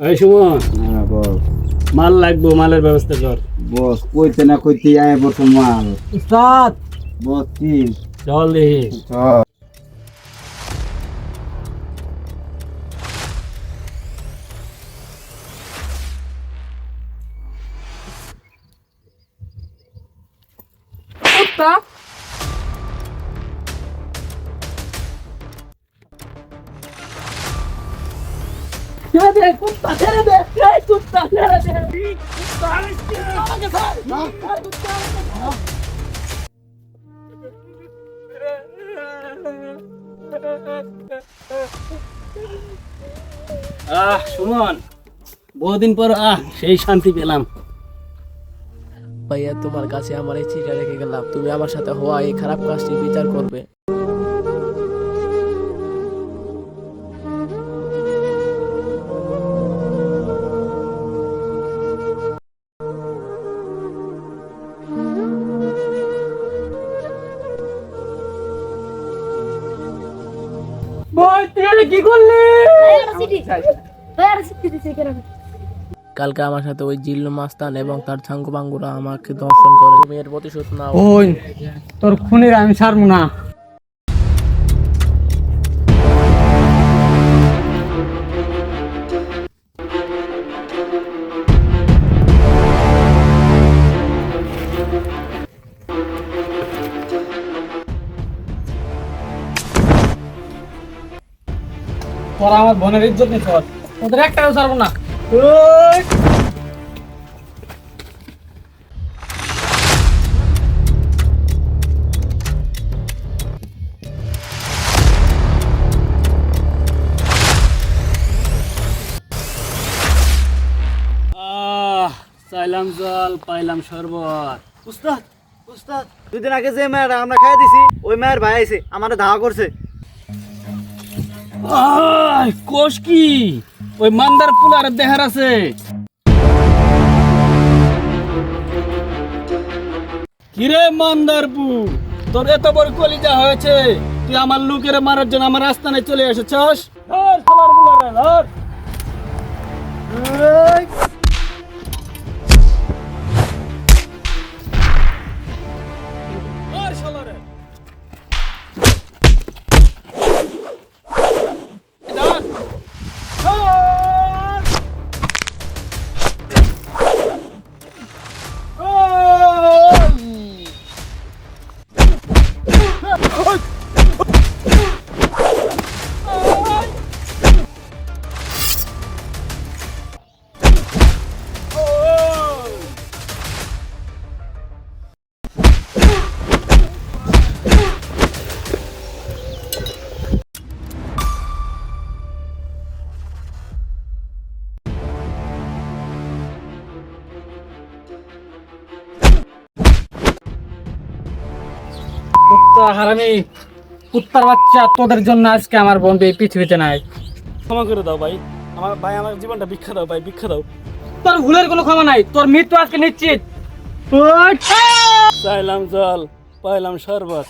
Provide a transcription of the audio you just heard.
এই সুমন, হ্যাঁ বস। মাল লাগবো, মালের ব্যবস্থা কর। বস কইতে না কইতে আয় বসো মাল। উস্তাদ বস কি চল দেখি। চল। উস্তাদ ছেড়ে দে, কুত্তা ছেড়ে দে, এই কুত্তা ছেড়ে দে, এই কুত্তা আমাকে ছাড়, এই কুত্তা আমাকে ছাড়। সুমন, বহুদিন পর সেই শান্তি পেলাম। ভাইয়া, তোমার কাছে আমার এই চিঠিটা রেখে গেলাম। তুমি আমার সাথে হওয়া এই খারাপ কাজটি বিচার করবে। বল, তুই এটা কি করলি? কালকে আমার সাথে ওই জিল্লু মাস্তান এবং তার ছাঙ্গু বাঙ্গুরা আমাকে দর্শন করে। তুমি এর প্রতিশোধ নাও। ওই তোর খুনির আমি ছাড়বো না। তোরা আমার বোনের ইজ্জত নিছ, ওদের একটাও ছাড়বো না। চাইলাম জল, পাইলাম শরবত। উস্তাদ, উস্তাদ, দুদিন আগে যে মায়ের আমরা খাই দিছি, ওই মায়ের ভাই আইছে, আমারে ধাওয়া করছে। কোষ কি ওই মান্দার পুলার দেহার আছে? কিরে মান্দারপু, তোর এত বড় কলিজা হয়েছে, তুই আমার লোকের মারার জন্য আমার আস্তানে চলে এসেছস? কুত্তা হারামি, কুত্তার বাচ্চা, তোদের জন্য আজকে আমার বন্ধু এই পৃথিবীতে নাই। ক্ষমা করে দাও ভাই, আমার জীবনটা ভিক্ষা দাও ভাই, ভিক্ষা দাও। তোর ভুলের কোনো ক্ষমা নাই, তোর মৃত্যু আজকে নিশ্চিত। চাইলাম জল, পাইলাম শরবত।